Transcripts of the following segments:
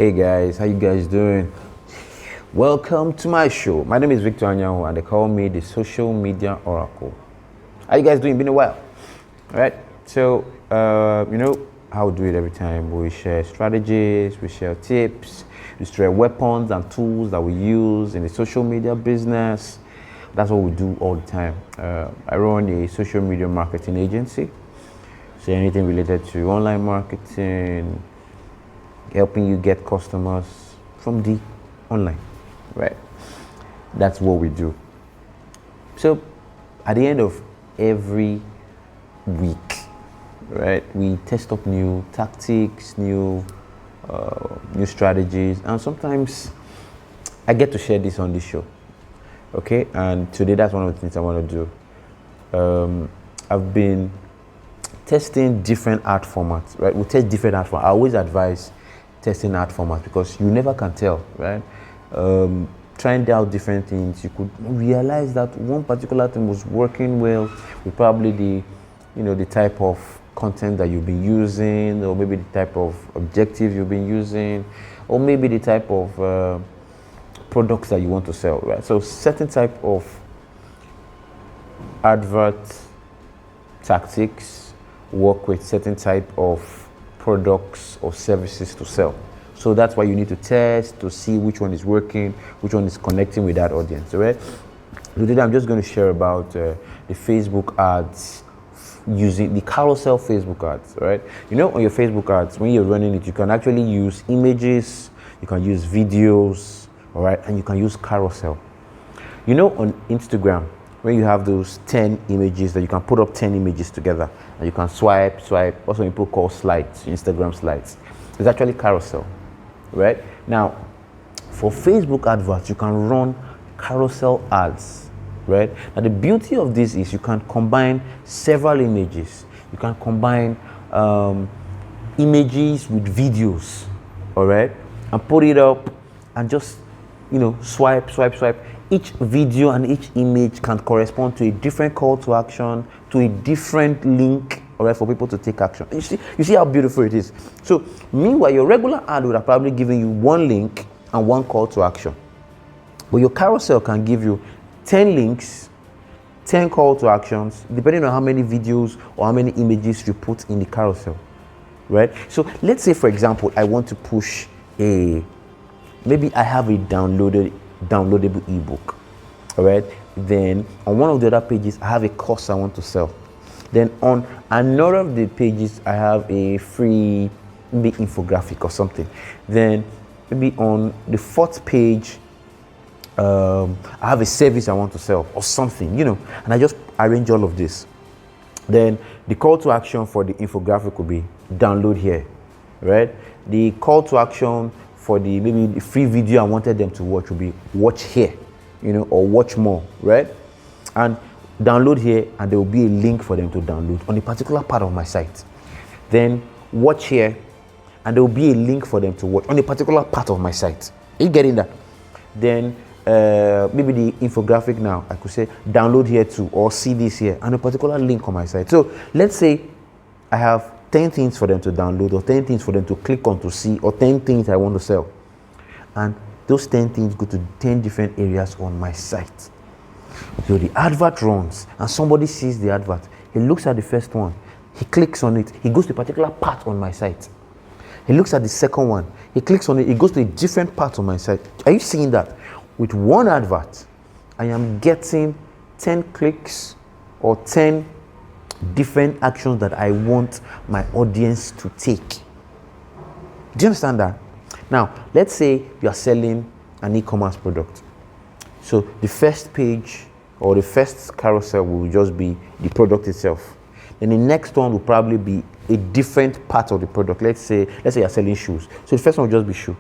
Hey guys, how you guys doing? Welcome to my show. My name is Victor Anyanwu and they call me the social media oracle. How you guys doing? Been a while. All right. So, how we do it every time. We share strategies, we share tips, we share weapons and tools that we use in the social media business. That's what we do all the time. I run a social media marketing agency. So anything related to online marketing, helping you get customers from the online, right? That's what we do. So at the end of every week, right, we test up new tactics, new strategies, and sometimes I get to share this on this show. Okay, and today that's one of the things I want to do. I've been testing different art formats, right? We test different art formats. I always advise testing art formats because you never can tell, right? Trying out different things, you could realize that one particular thing was working well with probably the type of content that you've been using, or maybe the type of objective you've been using, or maybe the type of products that you want to sell, right? So certain type of advert tactics work with certain type of products or services to sell. So that's why you need to test to see which one is working, which one is connecting with that audience, right? Today I'm just going to share about the Facebook ads, using the Carousel Facebook ads, right? On your Facebook ads, when you're running it, you can actually use images, you can use videos, all right, and you can use Carousel. On Instagram, when you have those 10 images that you can put up 10 images together and you can swipe. Also, people call slides, Instagram slides. It's actually Carousel, right? Now, for Facebook adverts, you can run Carousel ads, right? Now, the beauty of this is you can combine several images. You can combine images with videos, all right? And put it up and just, swipe. Each video and each image can correspond to a different call to action, to a different link, all right, for people to take action. You see how beautiful it is. So meanwhile, your regular ad would have probably given you one link and one call to action. But your Carousel can give you 10 links, 10 call to actions, depending on how many videos or how many images you put in the Carousel, right? So let's say, for example, I want to push maybe I have a downloadable ebook, all right? Then on one of the other pages, I have a course I want to sell. Then on another of the pages, I have a free maybe infographic or something. Then maybe on the fourth page, I have a service I want to sell or something, and I just arrange all of this. Then the call to action for the infographic will be download here, right? The call to action for maybe the free video I wanted them to watch will be watch here, or watch more, right? And download here, and there will be a link for them to download on a particular part of my site. Then watch here, and there will be a link for them to watch on a particular part of my site. Are you getting that? Then maybe the infographic now, I could say download here too, or see this here, and a particular link on my site. So let's say I have 10 things for them to download, or 10 things for them to click on to see, or 10 things I want to sell. And those 10 things go to 10 different areas on my site. So the advert runs, and somebody sees the advert. He looks at the first one, he clicks on it, he goes to a particular part on my site. He looks at the second one, he clicks on it, he goes to a different part on my site. Are you seeing that? With one advert, I am getting 10 clicks or 10 different actions that I want my audience to take. Do you understand that? Now, let's say you are selling an e-commerce product. So the first page or the first carousel will just be the product itself. Then the next one will probably be a different part of the product. Let's say you're selling shoes. So the first one will just be shoe.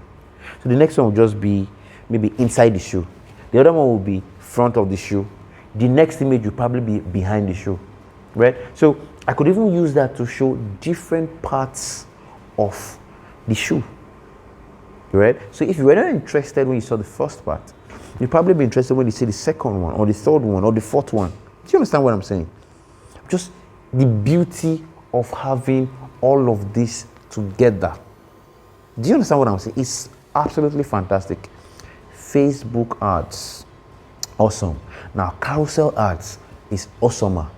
So the next one will just be maybe inside the shoe. The other one will be front of the shoe. The next image will probably be behind the shoe. Right? So I could even use that to show different parts of the shoe. Right? So if you were not interested when you saw the first part, you'd probably be interested when you see the second one, or the third one, or the fourth one. Do you understand what I'm saying? Just the beauty of having all of this together. Do you understand what I'm saying? It's absolutely fantastic. Facebook ads, awesome. Now carousel ads is awesomer,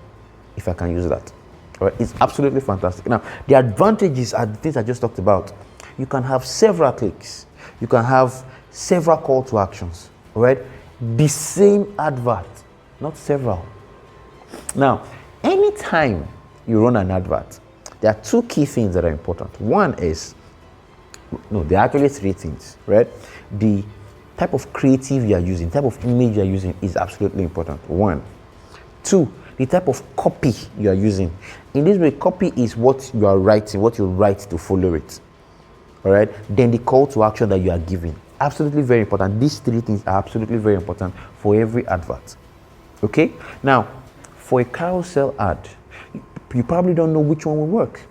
if I can use that. All right, it's absolutely fantastic. Now the advantages are the things I just talked about. You can have several clicks, you can have several call to actions. All right, the same advert, not several. Now anytime you run an advert, there are two key things that are important. One is, no, there are actually three things, right? The type of creative you are using, type of image you are using is absolutely important. One. Two, the type of copy you are using. In this way, copy is what you are writing, what you write to follow it. All right? Then the call to action that you are giving. Absolutely very important. These three things are absolutely very important for every advert. Okay? Now, for a carousel ad, you probably don't know which one will work.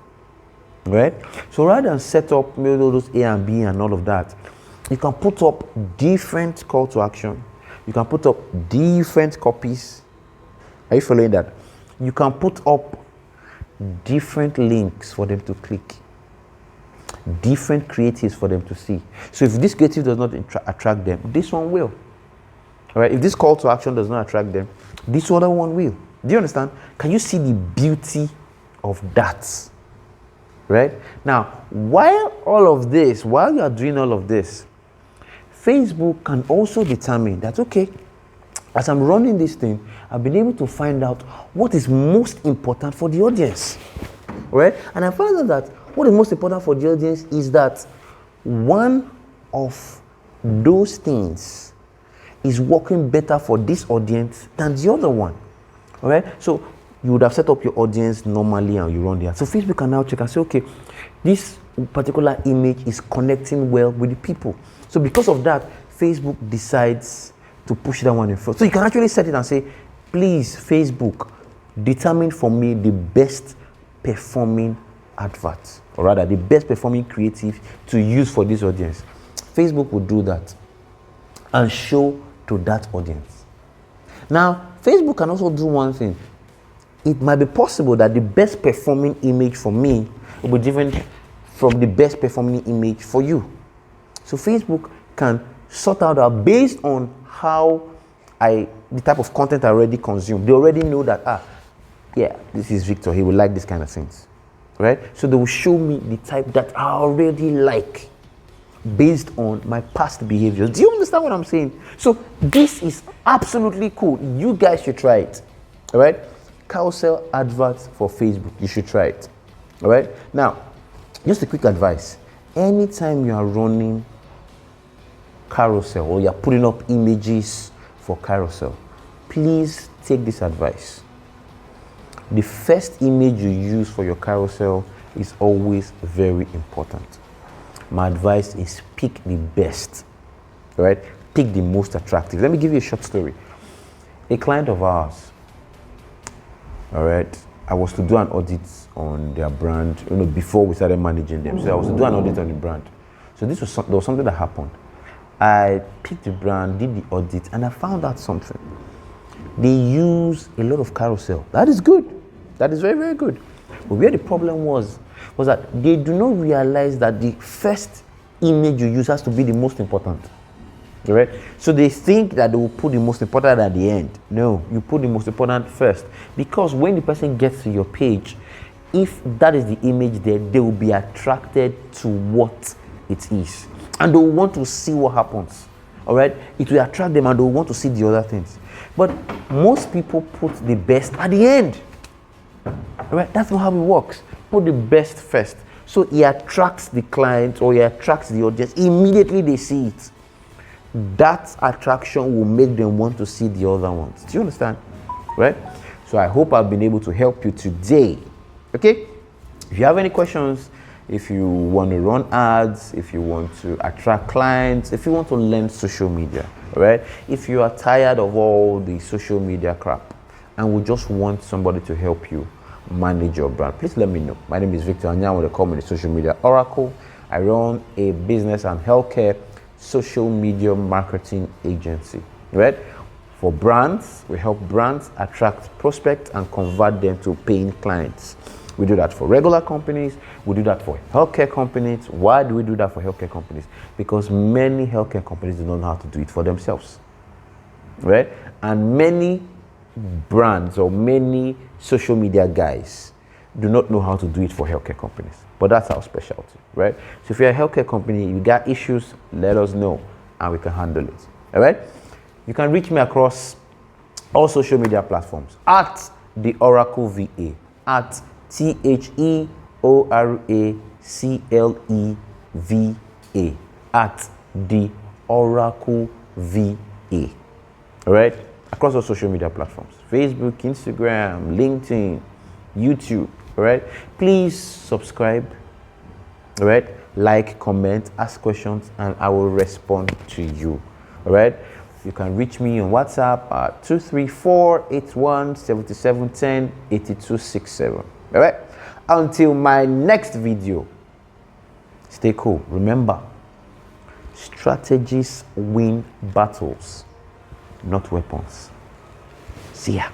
Right? So rather than set up maybe all those A and B and all of that, you can put up different call to action. You can put up different copies. Are you following that? You can put up different links for them to click, different creatives for them to see. So if this creative does not attract them, this one will. All right? If this call to action does not attract them, this other one will. Do you understand? Can you see the beauty of that? Right? Now, while you are doing all of this, Facebook can also determine that, okay, as I'm running this thing, I've been able to find out what is most important for the audience. Right? And I found out that what is most important for the audience is that one of those things is working better for this audience than the other one. All right? So you would have set up your audience normally and you run there. So Facebook can now check and say, okay, this particular image is connecting well with the people. So because of that, Facebook decides to push that one in front. So you can actually set it and say, please, Facebook, determine for me the best performing advert, or rather the best performing creative to use for this audience. Facebook will do that and show to that audience. Now, Facebook can also do one thing. It might be possible that the best performing image for me will be different from the best performing image for you. So Facebook can sort out that based on the type of content I already consume. They already know that, yeah, this is Victor, he will like this kind of things, right? So they will show me the type that I already like based on my past behaviors. Do you understand what I'm saying? So this is absolutely cool. You guys should try it, all right? Carousel adverts for Facebook, you should try it, all right? Now, just a quick advice. Anytime you are running carousel or you're putting up images for carousel, please take this advice. The first image you use for your carousel is always very important. My advice is pick the best, right? Pick the most attractive. Let me give you a short story. A client of ours, all right, I was to do an audit on their brand, before we started managing them. So I was to do an audit on the brand. So there was something that happened. I picked the brand, did the audit, and I found out something. They use a lot of carousel. That is good. That is very, very good. But where the problem was that they do not realize that the first image you use has to be the most important. Right? So they think that they will put the most important at the end. No, you put the most important first. Because when the person gets to your page, if that is the image there, they will be attracted to what it is. And they will want to see what happens. All right? It will attract them and they will want to see the other things. But most people put the best at the end. All right? That's not how it works. Put the best first. So it attracts the client or it attracts the audience. Immediately they see it. That attraction will make them want to see the other ones. Do you understand? Right? So I hope I've been able to help you today. Okay? If you have any questions, if you want to run ads, if you want to attract clients, if you want to learn social media, right? If you are tired of all the social media crap and we just want somebody to help you manage your brand, please let me know. My name is Victor Anyanwu, they call me the social media oracle. I run a business and healthcare social media marketing agency, right? For brands, we help brands attract prospects and convert them to paying clients. We do that for regular companies. We do that for healthcare companies. Why do we do that for healthcare companies? Because many healthcare companies do not know how to do it for themselves, right? And many brands or many social media guys do not know how to do it for healthcare companies. But that's our specialty, right? So if you're a healthcare company, you got issues, let us know and we can handle it, all right? You can reach me across all social media platforms at the Oracle VA, at TheOracleva, at the Oracle VA. All right, across all social media platforms: Facebook, Instagram, LinkedIn, YouTube. All right, please subscribe. All right, like, comment, ask questions, and I will respond to you. All right, you can reach me on WhatsApp at 234-81-7710-8267. All right, until my next video, stay cool. Remember, strategies win battles, not weapons. See ya.